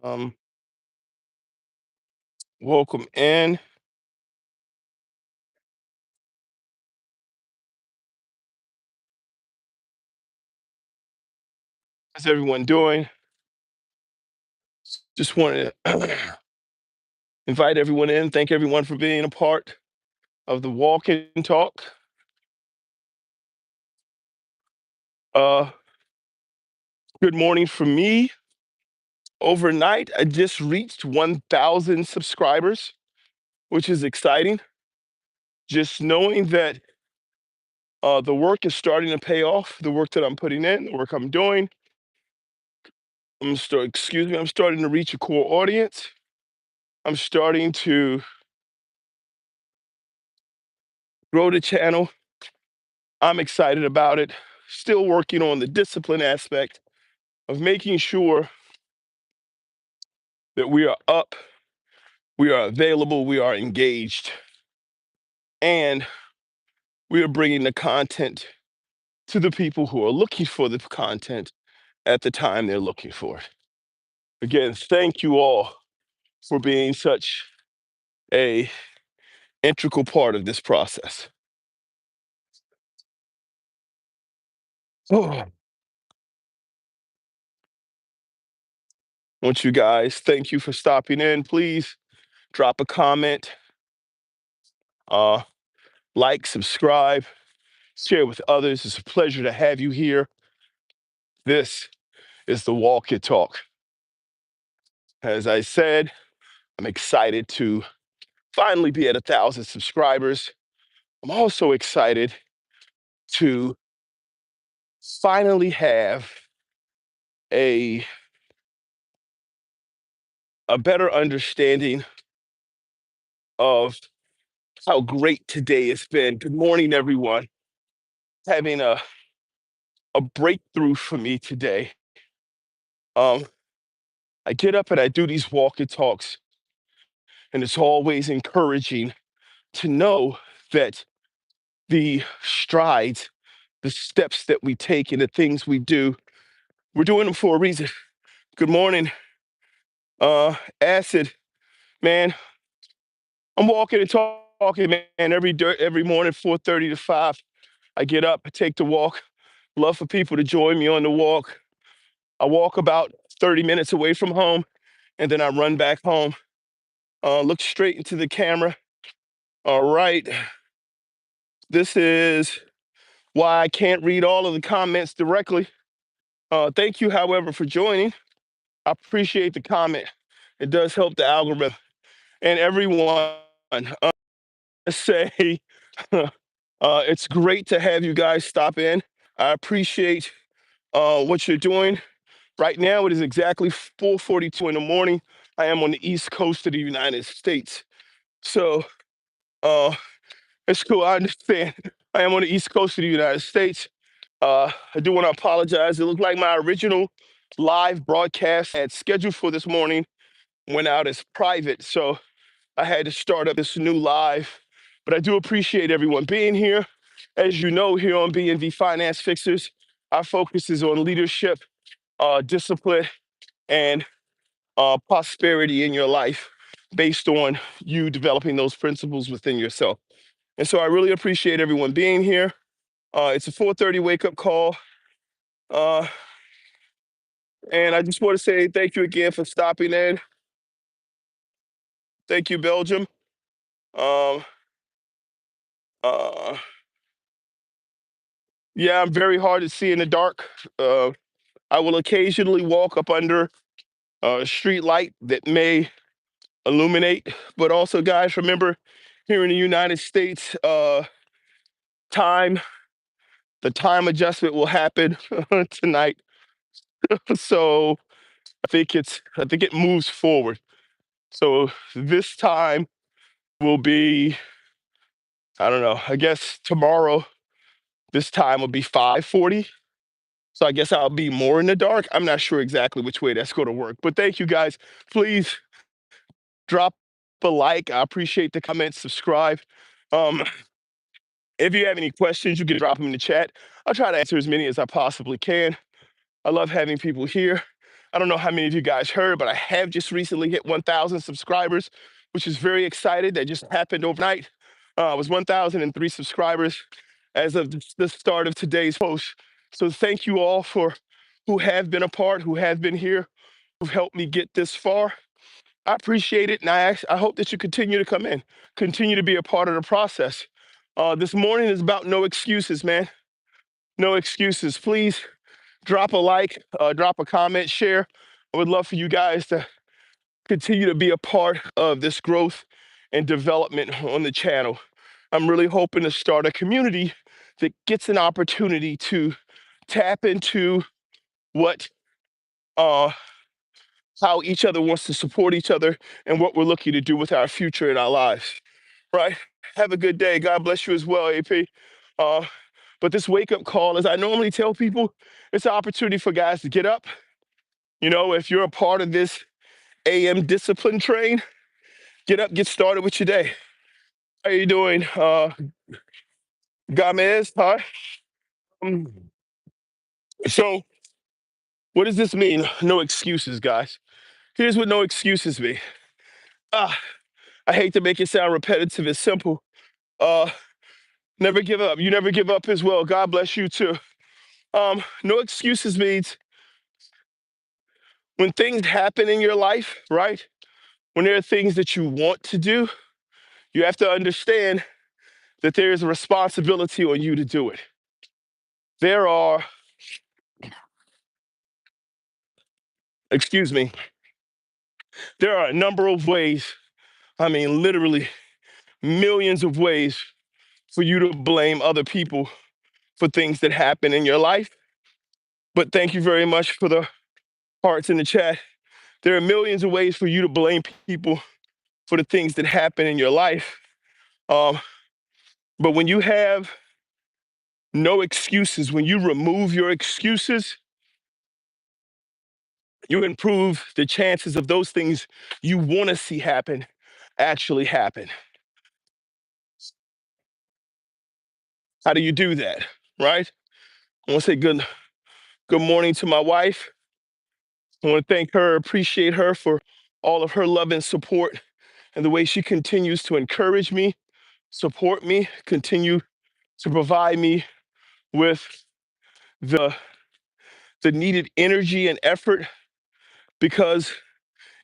Um, Welcome in. How's everyone doing? Just wanted to invite everyone in. Thank everyone for being a part of the walk and talk. Uh, Good morning from me. Overnight, I just reached 1,000 subscribers, which is exciting. Just knowing that the work is starting to pay off, the work that I'm putting in, the work I'm doing. I'm starting to reach a core audience. I'm starting to grow the channel. I'm excited about it. Still working on the discipline aspect of making sure that we are up, we are available, we are engaged, and we are bringing the content to the people who are looking for the content at the time they're looking for it. Again, thank you all for being such a integral part of this process. Oh, I want you guys, thank you for stopping in. Please drop a comment, uh, like, subscribe, share with others. It's a pleasure to have you here. This is the Walk It Talk. As I said, I'm excited to finally be at 1,000 subscribers. I'm also excited to finally have a, a better understanding of how great today has been. Good morning, everyone. Having a breakthrough for me today. Um, I get up and I do these walk and talks, and it's always encouraging to know that the strides, the steps that we take, and the things we do, we're doing them for a reason. Good morning, Acid, man. I'm walking and talking, man. Every morning, 4:30 to 5. I get up, I take the walk. Love for people to join me on the walk. I walk about 30 minutes away from home, and then I run back home. Look straight into the camera. All right. This is why I can't read all of the comments directly. Thank you, however, for joining. I appreciate the comment. It does help the algorithm. And everyone, say it's great to have you guys stop in. I appreciate what you're doing. Right now, it is exactly 4:42 in the morning. I am on the East Coast of the United States. So uh, it's cool. I understand. I am on the East Coast of the United States. I do want to apologize. It looked like my original live broadcast I had scheduled for this morning went out as private. So I had to start up this new live. But I do appreciate everyone being here. As you know, here on BNV Finance Fixers, our focus is on leadership, discipline, and prosperity in your life based on you developing those principles within yourself. And so I really appreciate everyone being here. It's a 4:30 wake up call. Uh, and I just want to say thank you again for stopping in. Thank you, Belgium. Um, uh, yeah, I'm very hard to see in the dark. I will occasionally walk up under a street light that may illuminate. But also, guys, remember here in the United States, time the time adjustment will happen tonight. So I think it moves forward. So this time will be, I don't know, I guess tomorrow this time will be 5:40. So I guess I'll be more in the dark. I'm not sure exactly which way that's going to work. But thank you guys. Please drop a like. I appreciate the comments, subscribe. Um, if you have any questions, you can drop them in the chat. I'll try to answer as many as I possibly can. I love having people here. I don't know how many of you guys heard, but I have just recently hit 1,000 subscribers, which is very excited. That just happened overnight. I was 1,003 subscribers as of the start of today's post. So thank you all for who have been a part, who have been here, who've helped me get this far. I appreciate it, and I hope that you continue to come in, continue to be a part of the process. This morning is about no excuses, man. No excuses. Please drop a like, drop a comment, share. I would love for you guys to continue to be a part of this growth and development on the channel. I'm really hoping to start a community that gets an opportunity to tap into what uh, how each other wants to support each other and what we're looking to do with our future in our lives. Right? Have a good day. God bless you as well, AP. Uh, but this wake up call, as I normally tell people, it's an opportunity for guys to get up. You know, if you're a part of this AM discipline train, get up, get started with your day. How you doing, Gamez? Hi. Um, so, what does this mean? No excuses, guys. Here's what no excuses mean. Ah, I hate to make it sound repetitive. It's simple. Uh, Never give up. You never give up as well. God bless you too. No excuses means when things happen in your life, right? When there are things that you want to do, you have to understand that there is a responsibility on you to do it. There are, excuse me, there are a number of ways, I mean, literally millions of ways for you to blame other people for things that happen in your life. But thank you very much for the hearts in the chat. There are millions of ways for you to blame people for the things that happen in your life. Um, but when you have no excuses, when you remove your excuses, you improve the chances of those things you want to see happen actually happen. How do you do that? Right? I want to say good morning to my wife. I want to thank her, appreciate her for all of her love and support and the way she continues to encourage me, support me, continue to provide me with the the needed energy and effort because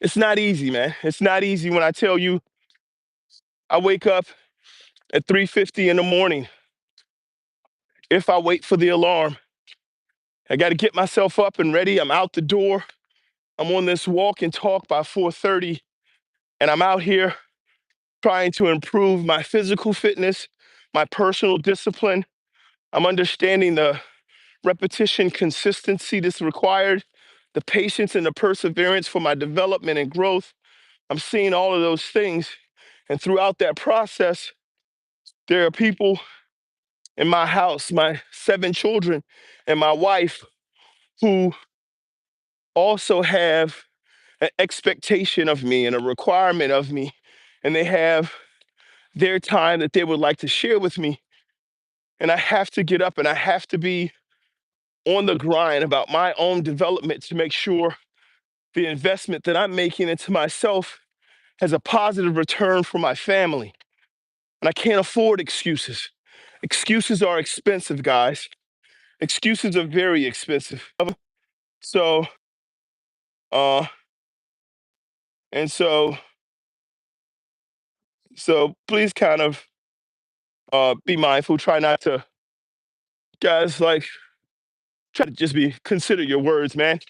it's not easy, man. It's not easy when I tell you I wake up at 3:50 in the morning. If I wait for the alarm, I got to get myself up and ready. I'm out the door. I'm on this walk and talk by 4:30, and I'm out here trying to improve my physical fitness, my personal discipline. I'm understanding the repetition consistency that's required, the patience and the perseverance for my development and growth. I'm seeing all of those things. And throughout that process, there are people in my house, my 7 children, and my wife who also have an expectation of me and a requirement of me. And they have their time that they would like to share with me. And I have to get up and I have to be on the grind about my own development to make sure the investment that I'm making into myself has a positive return for my family. And I can't afford excuses. Excuses are expensive, guys. Excuses are very expensive. So, uh, and so, so please kind of be mindful. Try not to, guys, like, try to just consider your words, man.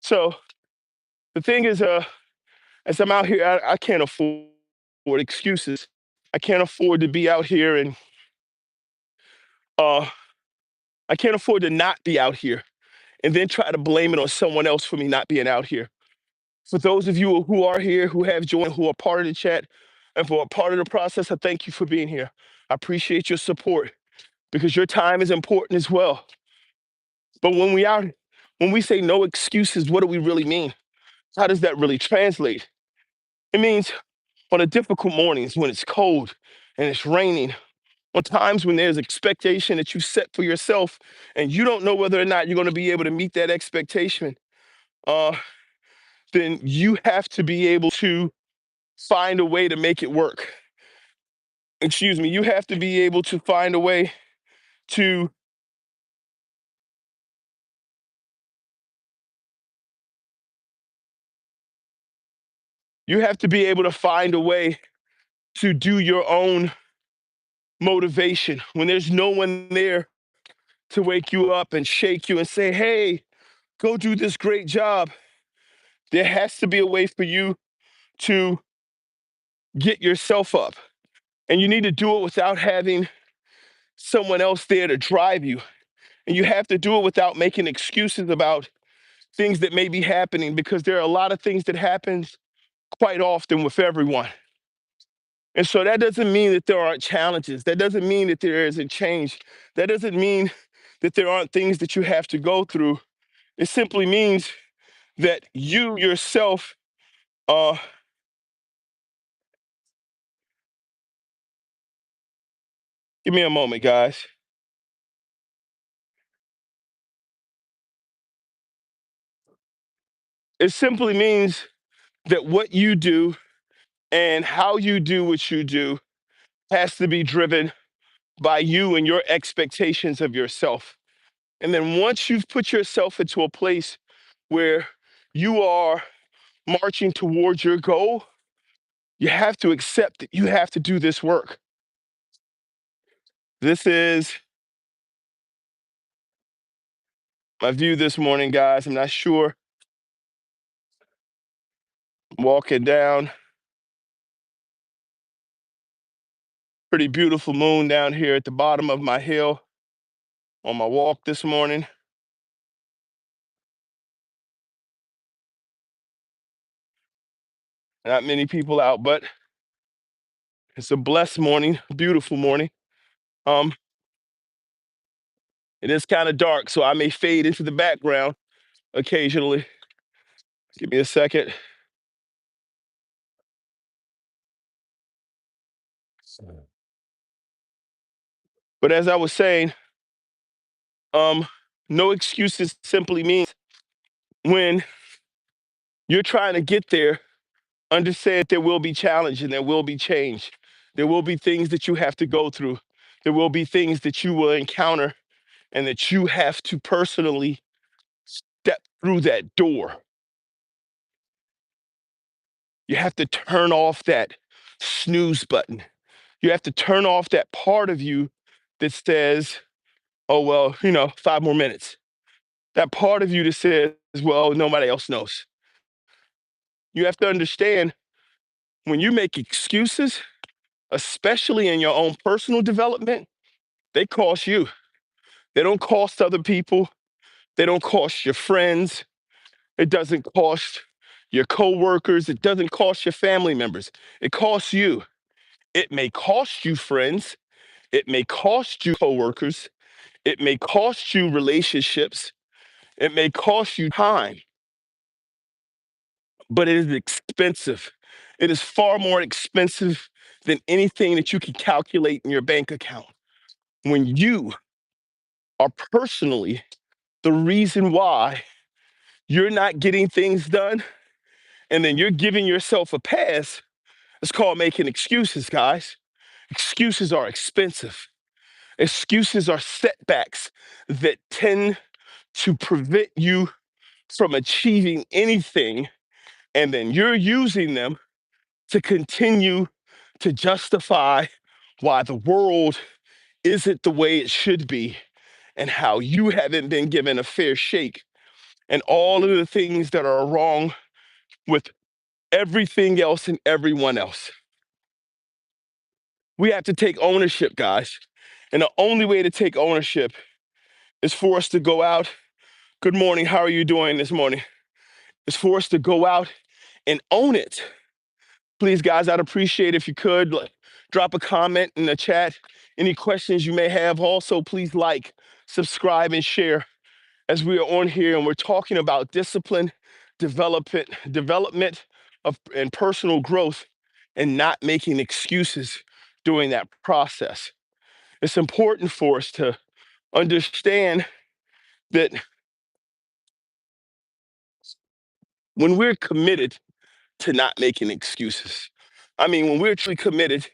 So the thing is, as I'm out here, I can't afford excuses. I can't afford to be out here and uh, I can't afford to not be out here and then try to blame it on someone else for me not being out here. For those of you who are here, who have joined, who are part of the chat, and for a part of the process, I thank you for being here. I appreciate your support because your time is important as well. But when we say no excuses, what do we really mean? How does that really translate? It means on the difficult mornings when it's cold and it's raining, on times when there's expectation that you set for yourself and you don't know whether or not you're going to be able to meet that expectation. Uh, then you have to be able to find a way to make it work. Excuse me, you have to be able to find a way to you have to be able to find a way to do your own motivation when there's no one there to wake you up and shake you and say, "Hey, go do this great job." There has to be a way for you to get yourself up. And you need to do it without having someone else there to drive you. And you have to do it without making excuses about things that may be happening, because there are a lot of things that happen quite often with everyone. And so that doesn't mean that there aren't challenges. That doesn't mean that there isn't change. That doesn't mean that there aren't things that you have to go through. It simply means that you yourself, uh, give me a moment, guys. It simply means that what you do and how you do what you do has to be driven by you and your expectations of yourself. And then once you've put yourself into a place where you are marching towards your goal, you have to accept that you have to do this work. This is my view this morning, guys. I'm not sure. Walking down, pretty beautiful moon down here at the bottom of my hill on my walk this morning. Not many people out, but it's a blessed morning, beautiful morning. Um, it is kind of dark, so I may fade into the background occasionally. Give me a second. But as I was saying, um, no excuses simply means when you're trying to get there, understand there will be challenge and there will be change. There will be things that you have to go through. There will be things that you will encounter and that you have to personally step through that door. You have to turn off that snooze button. You have to turn off that part of you that says, oh, well, 5 more minutes. That part of you that says, well, nobody else knows. You have to understand, when you make excuses, especially in your own personal development, they cost you. They don't cost other people. They don't cost your friends. It doesn't cost your coworkers. It doesn't cost your family members. It costs you. It may cost you friends. It may cost you coworkers. It may cost you relationships. It may cost you time, but it is expensive. It is far more expensive than anything that you can calculate in your bank account. When you are personally the reason why you're not getting things done, and then you're giving yourself a pass, it's called making excuses, guys. Excuses are expensive. Excuses are setbacks that tend to prevent you from achieving anything, and then you're using them to continue to justify why the world isn't the way it should be and how you haven't been given a fair shake and all of the things that are wrong with everything else and everyone else. We have to take ownership, guys. And the only way to take ownership is for us to go out. Good morning. How are you doing this morning? It's for us to go out and own it. Please, guys, I'd appreciate if you could drop a comment in the chat. Any questions you may have. Also, please like, subscribe, and share as we are on here and we're talking about discipline, development of and personal growth, and not making excuses during that process. It's important for us to understand that when we're committed to not making excuses. I mean, when we're truly committed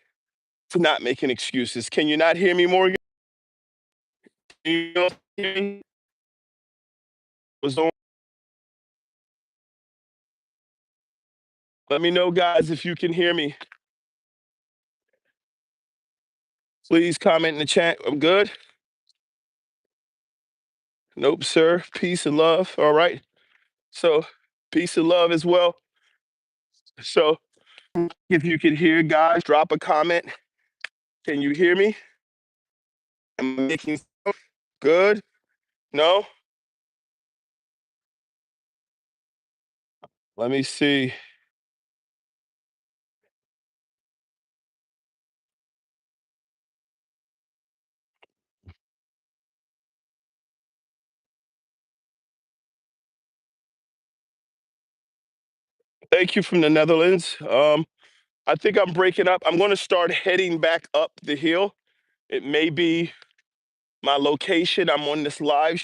to not making excuses. Can you not hear me, Morgan? You know, was on. Let me know, guys, if you can hear me. Please comment in the chat. I'm good. Nope, sir. Peace and love. All right. So, peace and love as well. So, if you can hear, guys, drop a comment. Can you hear me? Am I making sound? Good? No? Let me see. Thank you from the Netherlands. I think I'm breaking up. I'm going to start heading back up the hill. It may be my location. I'm on this live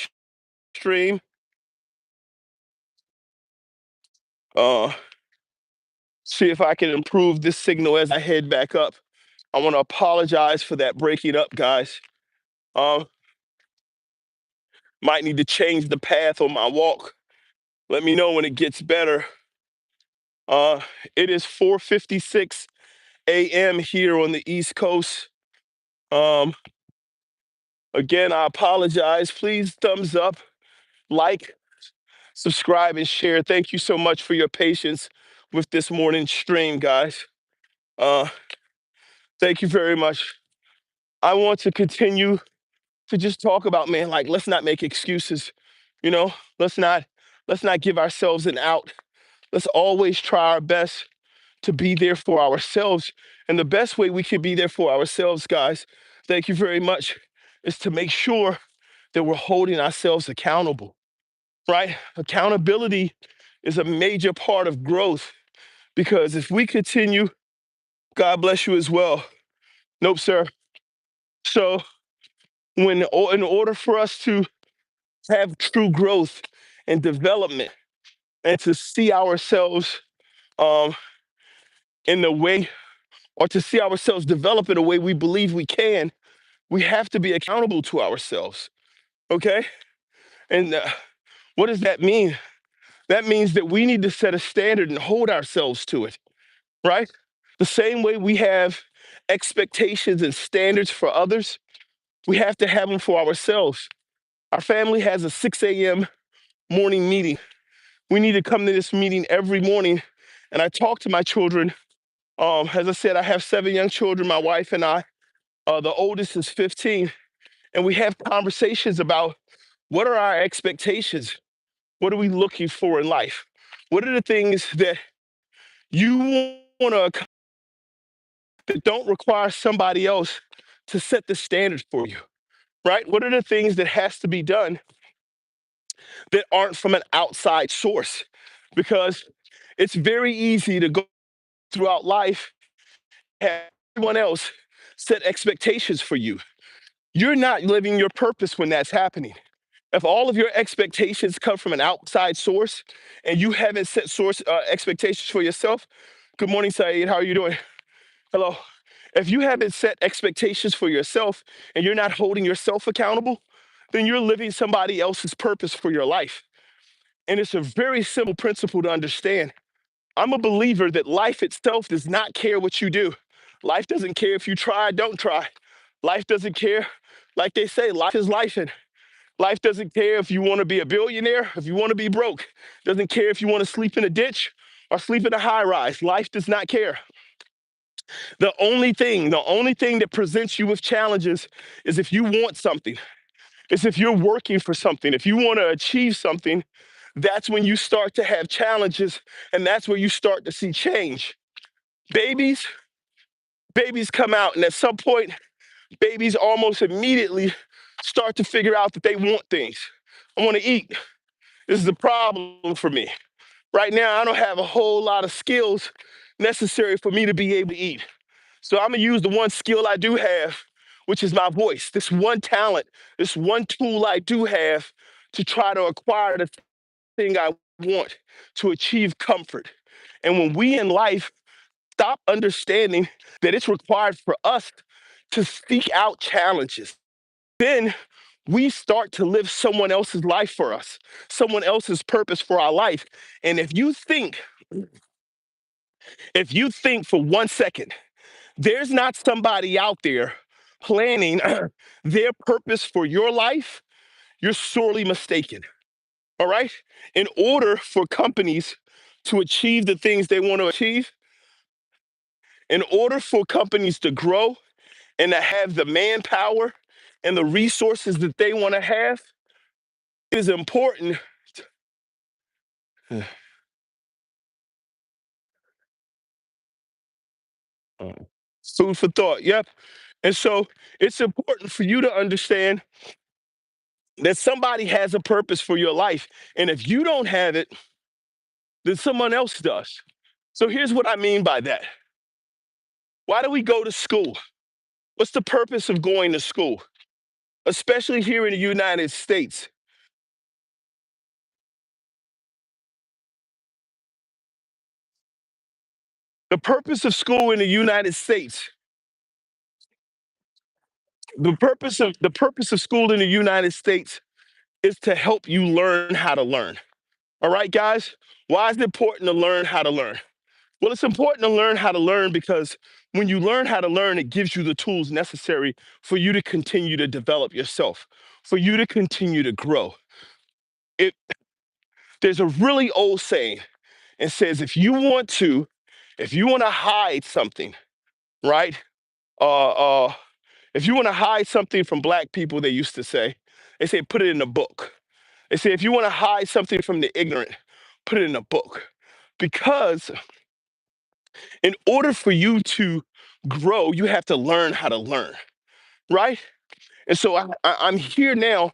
stream. Uh, See if I can improve this signal as I head back up. I want to apologize for that breaking up, guys. Um, might need to change the path on my walk. Let me know when it gets better. Uh, it is 4:56 a.m. here on the East Coast. Um, Again, I apologize. Please thumbs up, like, subscribe, and share. Thank you so much for your patience with this morning stream, guys. Uh, thank you very much. I want to continue to just talk about, man, like, let's not make excuses. You know, let's not give ourselves an out. Let's always try our best to be there for ourselves. And the best way we can be there for ourselves, guys, thank you very much, is to make sure that we're holding ourselves accountable, right? Accountability is a major part of growth because if we continue, God bless you as well. Nope, sir. So in order for us to have true growth and development and to see ourselves um, in the way or to see ourselves develop in a way we believe we can, we have to be accountable to ourselves. Okay? And what does that mean? That means that we need to set a standard and hold ourselves to it, right? The same way we have expectations and standards for others, we have to have them for ourselves. Our family has a 6 a.m. morning meeting. We need to come to this meeting every morning. And I talk to my children. As I said, I have 7 young children, my wife and I. The oldest is 15. And we have conversations about what are our expectations? What are we looking for in life? What are the things that you want to that don't require somebody else to set the standard for you, right? What are the things that has to be done that aren't from an outside source? Because it's very easy to go throughout life, have everyone else set expectations for you. You're not living your purpose when that's happening. If all of your expectations come from an outside source and you haven't set source expectations for yourself, good morning, Saeed. How are you doing? Hello. If you haven't set expectations for yourself and you're not holding yourself accountable, then you're living somebody else's purpose for your life. And it's a very simple principle to understand. I'm a believer that life itself does not care what you do. Life doesn't care if you try, don't try. Life doesn't care. Like they say, life is life. And life doesn't care if you want to be a billionaire, if you want to be broke. Doesn't care if you want to sleep in a ditch or sleep in a high rise. Life does not care. The only thing that presents you with challenges is if you want something. It's if you're working for something. If you want to achieve something, that's when you start to have challenges and that's where you start to see change. Babies, babies come out and at some point, babies almost immediately start to figure out that they want things. I want to eat. This is a problem for me. Right now, I don't have a whole lot of skills necessary for me to be able to eat. So I'm gonna use the one skill I do have, which is my voice. This one talent, this one tool I do have to try to acquire the thing I want to achieve comfort. And when we in life stop understanding that it's required for us to seek out challenges, then we start to live someone else's life for us, someone else's purpose for our life. And if you think for 1 second, there's not somebody out there planning their purpose for your life, you're sorely mistaken. All right. In order for companies to achieve the things they want to achieve, in order for companies to grow and to have the manpower and the resources that they want to have, it is important. Food for thought. Yep. And so it's important for you to understand that somebody has a purpose for your life. And if you don't have it, then someone else does. So here's what I mean by that. Why do we go to school? What's the purpose of going to school, especially here in the United States? The purpose of school in the United States, the purpose of school in the United States is to help you learn how to learn. All right, guys? Why is it important to learn how to learn? Well, it's important to learn how to learn because when you learn how to learn, it gives you the tools necessary for you to continue to develop yourself, for you to continue to grow. It, there's a really old saying. It says if you want to hide something, right? Uh, uh, if you want to hide something from black people, they say put it in a book. They say if you want to hide something from the ignorant, put it in a book. Because in order for you to grow, you have to learn how to learn, right? And so I'm here now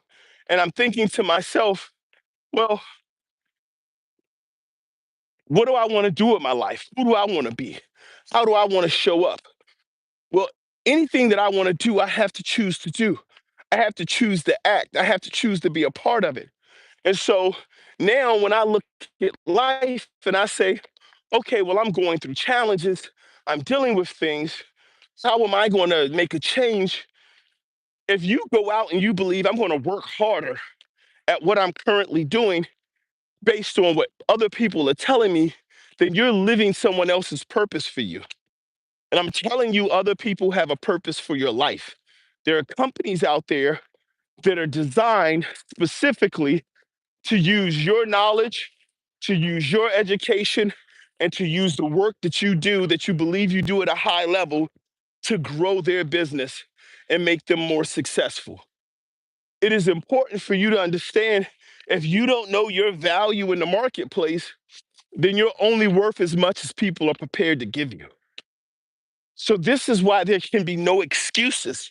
and I'm thinking to myself, well, what do I want to do with my life? Who do I want to be? How do I want to show up? Well, anything that I want to do, I have to choose to do. I have to choose to act. I have to choose to be a part of it. And so now when I look at life and I say, okay, well, I'm going through challenges, I'm dealing with things. How am I going to make a change? If you go out and you believe I'm going to work harder at what I'm currently doing based on what other people are telling me, then you're living someone else's purpose for you. And I'm telling you, other people have a purpose for your life. There are companies out there that are designed specifically to use your knowledge, to use your education, and to use the work that you do, that you believe you do at a high level, to grow their business and make them more successful. It is important for you to understand if you don't know your value in the marketplace, then you're only worth as much as people are prepared to give you. So, this is why there can be no excuses.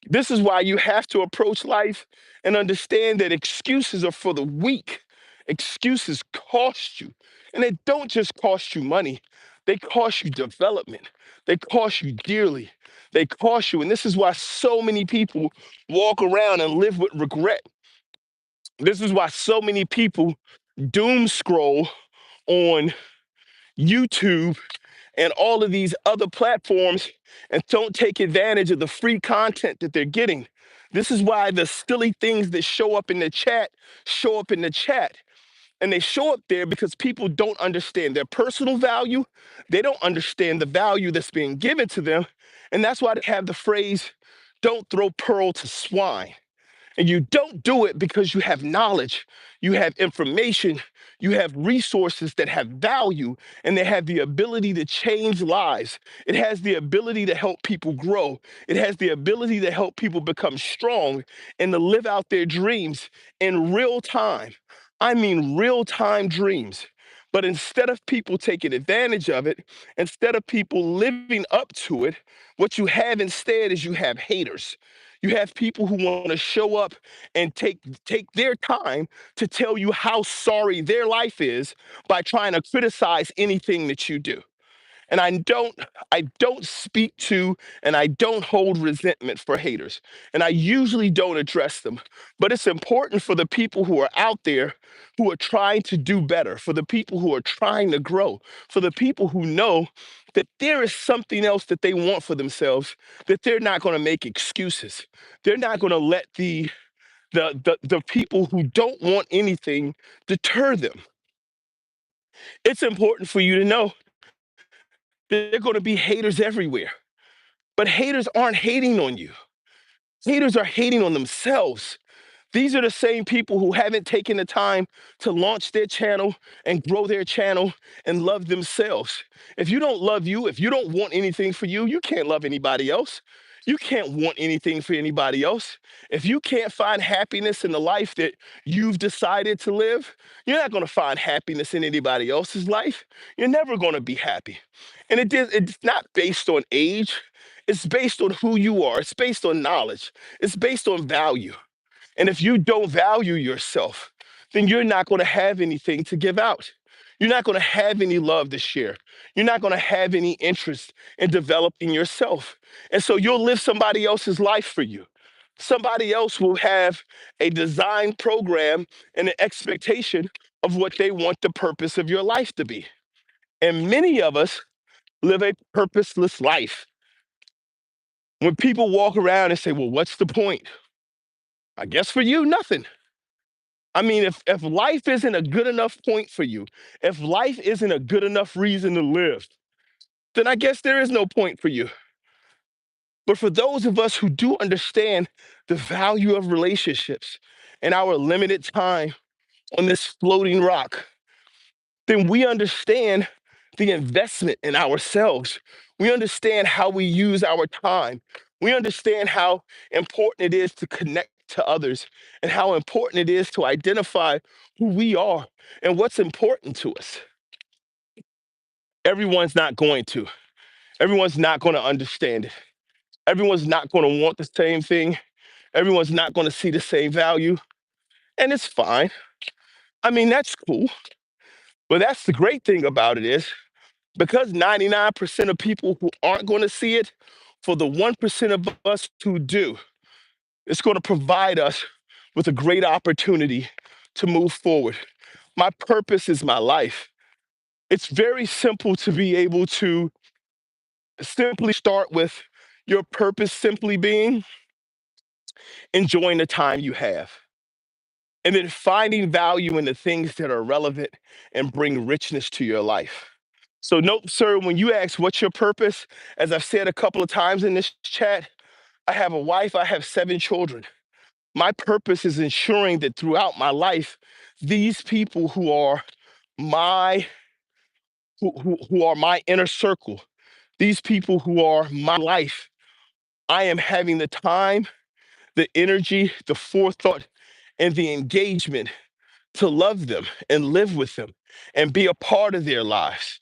This is why you have to approach life and understand that excuses are for the weak. Excuses cost you. And they don't just cost you money, they cost you development. They cost you dearly. They cost you. And this is why so many people walk around and live with regret. This is why so many people doom scroll on YouTube and all of these other platforms and don't take advantage of the free content that they're getting. This is why the silly things that show up in the chat show up in the chat. And they show up there because people don't understand their personal value. They don't understand the value that's being given to them. And that's why they have the phrase, don't throw pearl to swine. And you don't do it because you have knowledge, you have information, you have resources that have value, and they have the ability to change lives. It has the ability to help people grow. It has the ability to help people become strong and to live out their dreams in real time. I mean, real time dreams. But instead of people taking advantage of it, instead of people living up to it, what you have instead is you have haters. You have people who want to show up and take their time to tell you how sorry their life is by trying to criticize anything that you do. And I don't speak to and I don't hold resentment for haters. And I usually don't address them. But it's important for the people who are out there who are trying to do better, for the people who are trying to grow, for the people who know that there is something else that they want for themselves, that they're not going to make excuses. They're not going to let the people who don't want anything deter them. It's important for you to know that there are going to be haters everywhere. But haters aren't hating on you. Haters are hating on themselves. These are the same people who haven't taken the time to launch their channel and grow their channel and love themselves. If you don't love you, if you don't want anything for you, you can't love anybody else. You can't want anything for anybody else. If you can't find happiness in the life that you've decided to live, you're not going to find happiness in anybody else's life. You're never going to be happy. And it's not based on age, it's based on who you are, it's based on knowledge, it's based on value. And if you don't value yourself, then you're not going to have anything to give out. You're not going to have any love to share. You're not going to have any interest in developing yourself. And so you'll live somebody else's life for you. Somebody else will have a design program and an expectation of what they want the purpose of your life to be. And many of us live a purposeless life. When people walk around and say, well, what's the point? I guess for you, nothing. I mean, if life isn't a good enough point for you, if life isn't a good enough reason to live, then I guess there is no point for you. But for those of us who do understand the value of relationships and our limited time on this floating rock, then we understand the investment in ourselves. We understand how we use our time. We understand how important it is to connect to others and how important it is to identify who we are and what's important to us. Everyone's not going to. Everyone's not going to understand it. Everyone's not going to want the same thing. Everyone's not going to see the same value. And it's fine. I mean, that's cool. But that's the great thing about it is because 99% of people who aren't going to see it, for the 1% of us who do, it's going to provide us with a great opportunity to move forward. My purpose is my life. It's very simple to be able to simply start with your purpose simply being enjoying the time you have. And then finding value in the things that are relevant and bring richness to your life. So, nope, sir, when you ask what's your purpose, as I've said a couple of times in this chat, I have a wife, I have 7 children. My purpose is ensuring that throughout my life, these people my who are my inner circle, these people who are my life, I am having the time, the energy, the forethought, and the engagement to love them and live with them and be a part of their lives.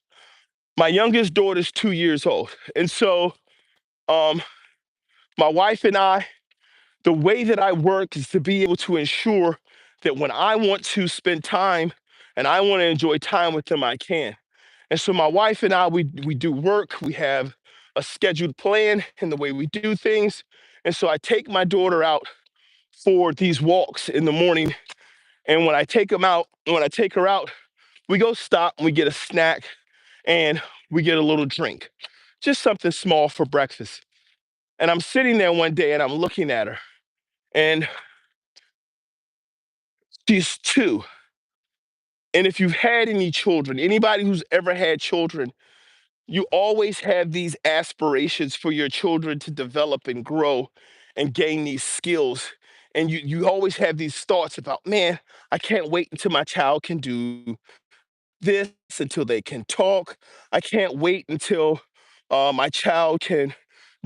My youngest daughter is 2 years old. And so um, my wife and I, the way that I work is to be able to ensure that when I want to spend time and I want to enjoy time with them, I can. And so my wife and I, we do work, we have a scheduled plan in the way we do things. And so I take my daughter out for these walks in the morning. And when I take her out, we go stop and we get a snack and we get a little drink, just something small for breakfast. And I'm sitting there one day and I'm looking at her, and she's 2. And if you've had any children, anybody who's ever had children, you always have these aspirations for your children to develop and grow and gain these skills. And you always have these thoughts about, man, I can't wait until my child can do this, until they can talk. I can't wait until my child can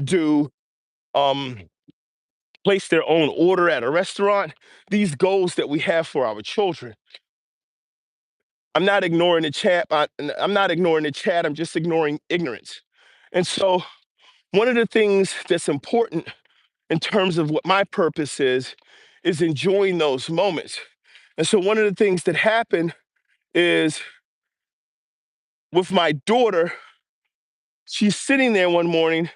do um, place their own order at a restaurant. These goals that we have for our children. I'm not ignoring the chat. I'm not ignoring the chat. I'm just ignoring ignorance. And so, one of the things that's important in terms of what my purpose is enjoying those moments. And so, one of the things that happened is with my daughter. She's sitting there one morning,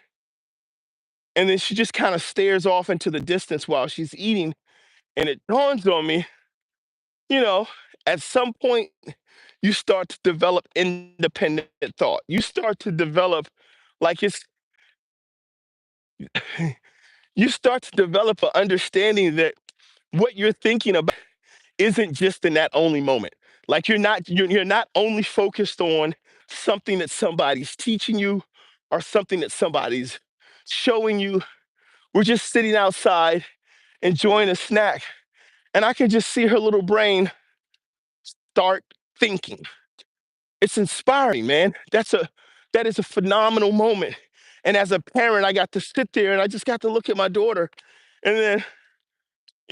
and then she just kind of stares off into the distance while she's eating. And it dawns on me, you know, at some point, you start to develop independent thought. You start to develop, like it's, you start to develop an understanding that what you're thinking about isn't just in that only moment. Like you're not only focused on something that somebody's teaching you or something that somebody's showing you. We're just sitting outside enjoying a snack, and I can just see her little brain start thinking. It's inspiring, man. That is a phenomenal moment. And as a parent, I got to sit there and I just got to look at my daughter. And then,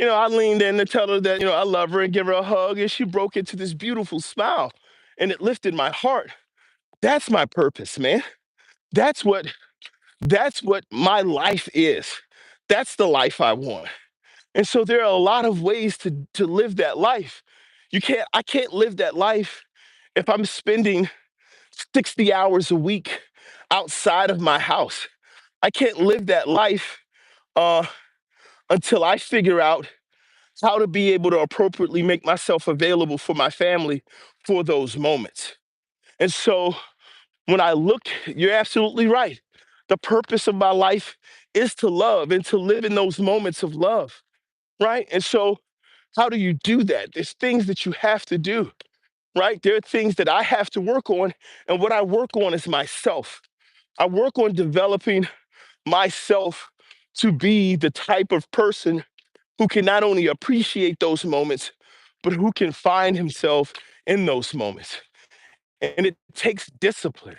I leaned in to tell her that, I love her and give her a hug. And she broke into this beautiful smile. And it lifted my heart. That's my purpose, man. That's what that's what my life is. That's the life I want. And so there are a lot of ways to live that life. I can't live that life if I'm spending 60 hours a week outside of my house. I can't live that life uh, until I figure out how to be able to appropriately make myself available for my family for those moments. And so when I look, you're absolutely right. The purpose of my life is to love and to live in those moments of love, right? And so, how do you do that? There's things that you have to do, right? There are things that I have to work on. And what I work on is myself. I work on developing myself to be the type of person who can not only appreciate those moments, but who can find himself in those moments. And it takes discipline,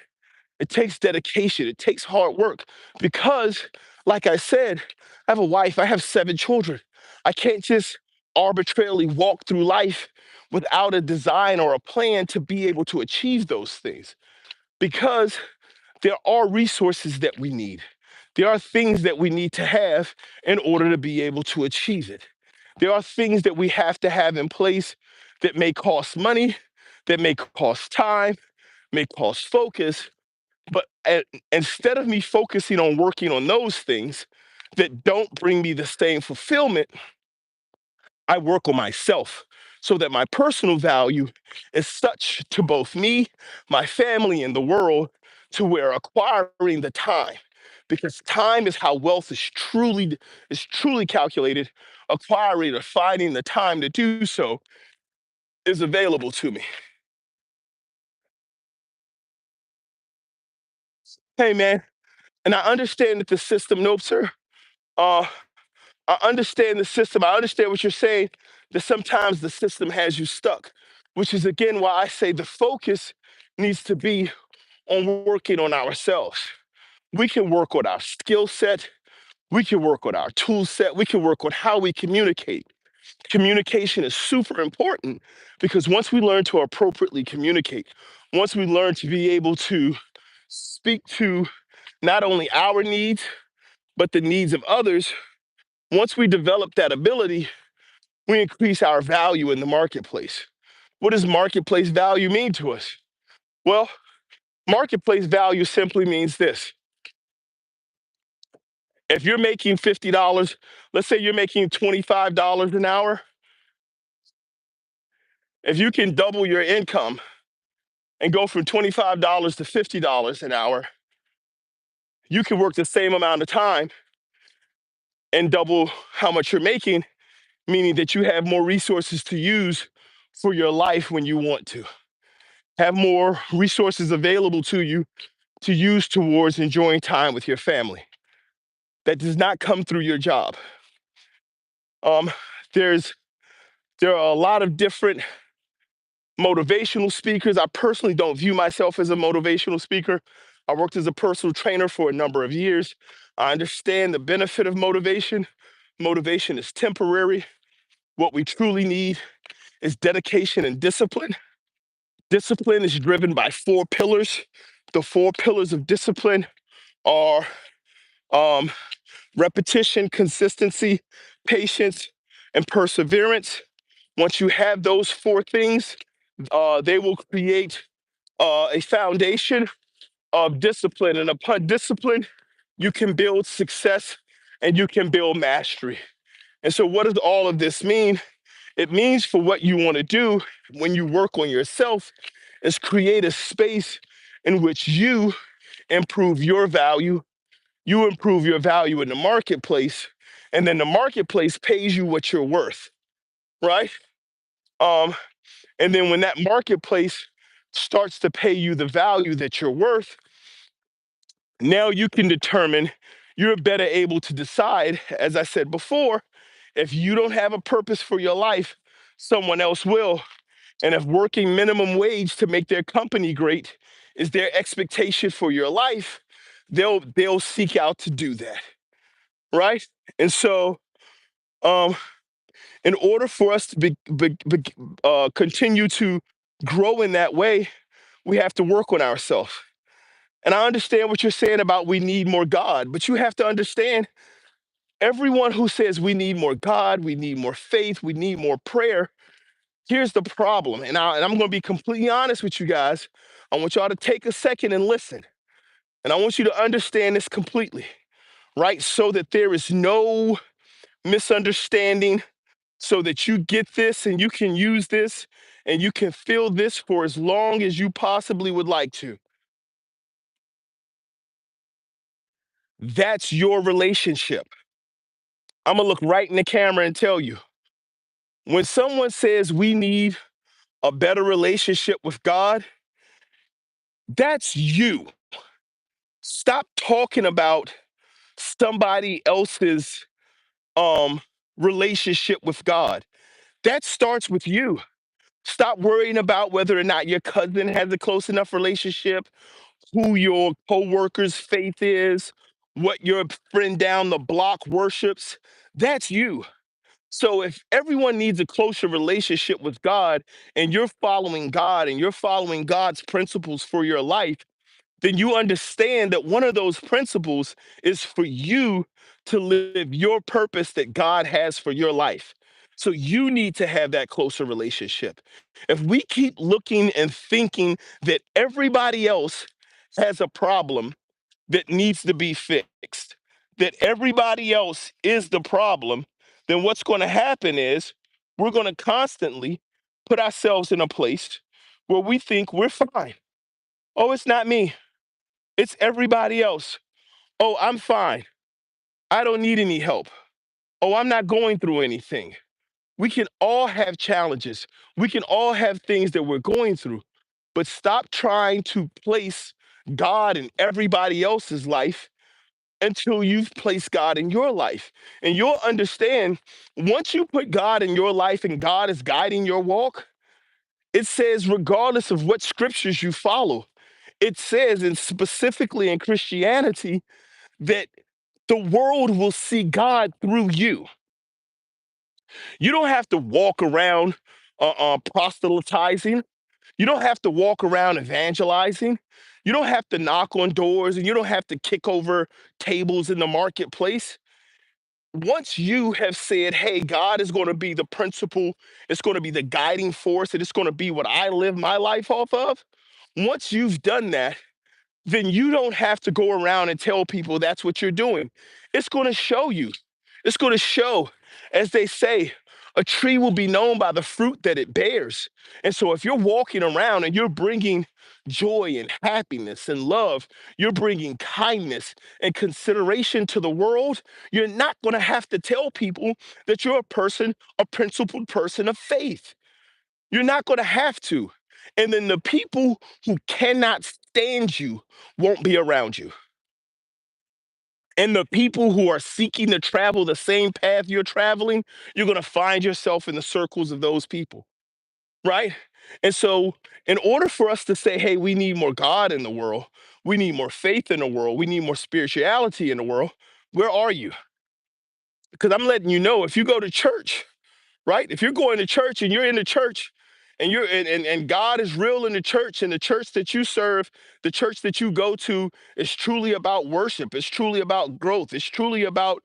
it takes dedication, it takes hard work because, like I said, I have a wife, I have 7 children. I can't just arbitrarily walk through life without a design or a plan to be able to achieve those things because there are resources that we need. There are things that we need to have in order to be able to achieve it. There are things that we have to have in place that may cost money, that may cost time, may cost focus. But instead of me focusing on working on those things that don't bring me the same fulfillment, I work on myself so that my personal value is such to both me, my family, and the world to where acquiring the time, because time is how wealth is truly calculated. Acquiring or finding the time to do so is available to me. Hey man, and I understand that the system, nope, sir. Uh, I understand the system. I understand what you're saying, that sometimes the system has you stuck, which is again why I say the focus needs to be on working on ourselves. We can work on our skill set, we can work on our tool set, we can work on how we communicate. Communication is super important because once we learn to appropriately communicate, once we learn to be able to speak to not only our needs, but the needs of others, once we develop that ability, we increase our value in the marketplace. What does marketplace value mean to us? Well, marketplace value simply means this. If you're making $50, let's say you're making $25 an hour, if you can double your income and go from $25 to $50 an hour, you can work the same amount of time and double how much you're making, meaning that you have more resources to use for your life when you want to. Have more resources available to you to use towards enjoying time with your family. That does not come through your job. Um, there's there are a lot of different motivational speakers. I personally don't view myself as a motivational speaker. I worked as a personal trainer for a number of years. I understand the benefit of motivation. Motivation is temporary. What we truly need is dedication and discipline. Discipline is driven by 4 pillars. The 4 pillars of discipline are um, repetition, consistency, patience, and perseverance. Once you have those 4 things, they will create a foundation of discipline. And upon discipline, you can build success and you can build mastery. And so, what does all of this mean? It means for what you want to do when you work on yourself is create a space in which you improve your value, you improve your value in the marketplace, and then the marketplace pays you what you're worth, right? Um, and then when that marketplace starts to pay you the value that you're worth, now you can determine, you're better able to decide, as I said before, if you don't have a purpose for your life, someone else will. And if working minimum wage to make their company great is their expectation for your life, they'll seek out to do that, right? And so, um, in order for us to continue to grow in that way, we have to work on ourselves. And I understand what you're saying about we need more God, but you have to understand, everyone who says we need more God, we need more faith, we need more prayer, here's the problem. And I'm going to be completely honest with you guys. I want y'all to take a second and listen. And I want you to understand this completely, right? So that there is no misunderstanding, so that you get this and you can use this and you can feel this for as long as you possibly would like to. That's your relationship. I'm going to look right in the camera and tell you, when someone says we need a better relationship with God, that's you. Stop talking about somebody else's um relationship with God. That starts with you. Stop worrying about whether or not your cousin has a close enough relationship, who your coworker's faith is, what your friend down the block worships. That's you. So if everyone needs a closer relationship with God, and you're following God and you're following God's principles for your life, then you understand that one of those principles is for you to live your purpose that God has for your life. So you need to have that closer relationship. If we keep looking and thinking that everybody else has a problem that needs to be fixed, that everybody else is the problem, then what's going to happen is we're going to constantly put ourselves in a place where we think we're fine. Oh, it's not me. It's everybody else. Oh, I'm fine. I don't need any help. Oh, I'm not going through anything. We can all have challenges. We can all have things that we're going through. But stop trying to place God in everybody else's life until you've placed God in your life. And you'll understand, once you put God in your life and God is guiding your walk, it says, regardless of what scriptures you follow, it says, and specifically in Christianity, that the world will see God through you. You don't have to walk around proselytizing. You don't have to walk around evangelizing. You don't have to knock on doors and you don't have to kick over tables in the marketplace. Once you have said, hey, God is going to be the principle, it's going to be the guiding force, and it's going to be what I live my life off of. Once you've done that, then you don't have to go around and tell people that's what you're doing. It's going to show you. It's going to show, as they say, a tree will be known by the fruit that it bears. And so if you're walking around and you're bringing joy and happiness and love, you're bringing kindness and consideration to the world, you're not going to have to tell people that you're a person, a principled person of faith. You're not going to have to. And then the people who cannot stand you won't be around you. And the people who are seeking to travel the same path you're traveling, you're going to find yourself in the circles of those people, right? And so, in order for us to say, hey, we need more God in the world, we need more faith in the world, we need more spirituality in the world, where are you? Because I'm letting you know, if you go to church, right? If you're going to church and you're in the church and and God is real in the church, and the church that you serve, the church that you go to is truly about worship, it's truly about growth, it's truly about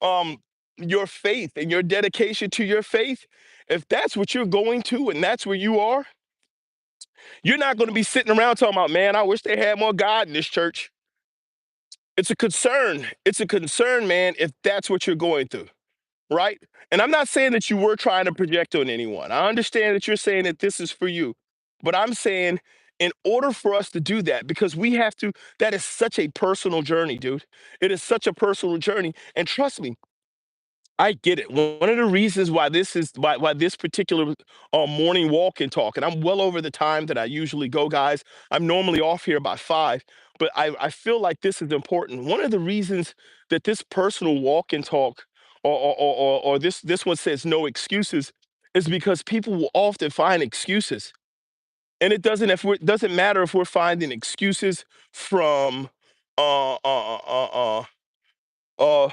um your faith and your dedication to your faith. If that's what you're going to and that's where you are, You're not going to be sitting around talking about, man, I wish they had more God in this church. It's a concern. It's a concern, man, if that's what you're going through, right? And I'm not saying that you were trying to project on anyone. I understand that you're saying that this is for you. But I'm saying, in order for us to do that, because we have to, that is such a personal journey, dude. It is such a personal journey. And trust me, I get it. One of the reasons why this is why this particular morning walk and talk, and I'm well over the time that I usually go, guys. I'm normally off here by 5, but I feel like this is important. One of the reasons that this personal walk and talk, or this one says no excuses, is because people will often find excuses, and it doesn't matter if we're finding excuses from uh uh uh uh uh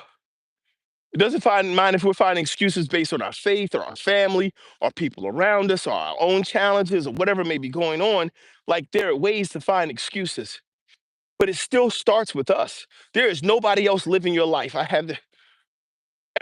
it doesn't mind if we're finding excuses based on our faith or our family or people around us or our own challenges or whatever may be going on. Like, there are ways to find excuses, but it still starts with us. There is nobody else living your life.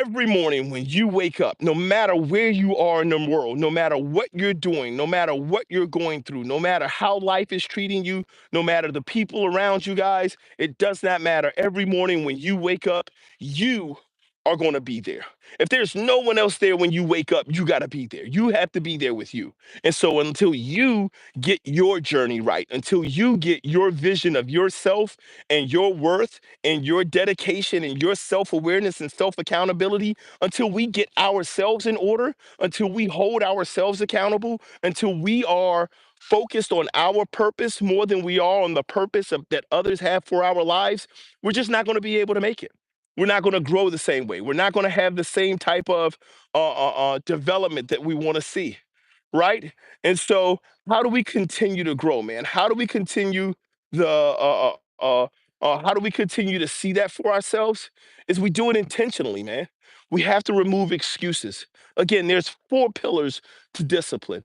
Every morning when you wake up, no matter where you are in the world, no matter what you're doing, no matter what you're going through, no matter how life is treating you, no matter the people around you, guys, it does not matter. Every morning when you wake up, you are going to be there. If there's no one else there when you wake up, you got to be there. You have to be there with you. And so until you get your journey right, until you get your vision of yourself and your worth and your dedication and your self-awareness and self-accountability, until we get ourselves in order, until we hold ourselves accountable, until we are focused on our purpose more than we are on the purpose that others have for our lives, we're just not going to be able to make it. We're not going to grow the same way. We're not going to have the same type of development that we want to see, right? And so, how do we continue to grow, man? How do we continue the how do we continue to see that for ourselves? Is we do it intentionally, man. We have to remove excuses. Again, there's 4 pillars to discipline,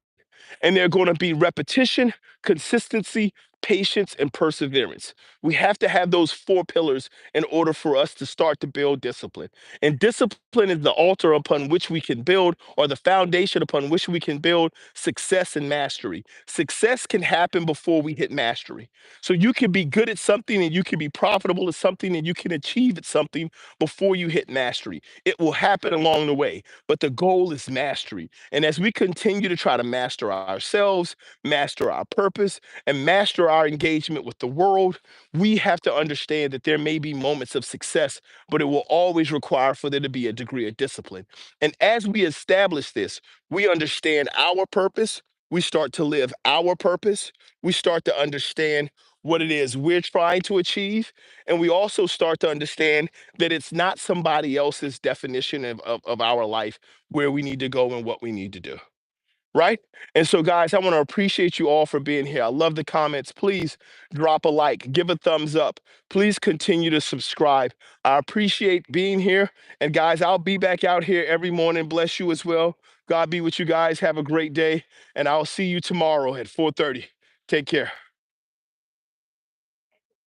and they're going to be repetition, consistency, patience, and perseverance. We have to have those 4 pillars in order for us to start to build discipline. And discipline is the altar upon which we can build, or the foundation upon which we can build success and mastery. Success can happen before we hit mastery. So you can be good at something and you can be profitable at something and you can achieve at something before you hit mastery. It will happen along the way, but the goal is mastery. And as we continue to try to master ourselves, master our purpose, and master our engagement with the world, we have to understand that there may be moments of success, but it will always require for there to be a degree of discipline. And as we establish this, we understand our purpose, we start to live our purpose, we start to understand what it is we're trying to achieve, and we also start to understand that it's not somebody else's definition of our life where we need to go and what we need to do. Right? And so, guys, I want to appreciate you all for being here. I love the comments. Please drop a like, give a thumbs up. Please continue to subscribe. I appreciate being here. And, guys, I'll be back out here every morning. Bless you as well. God be with you guys. Have a great day. And I'll see you tomorrow at 4:30. Take care.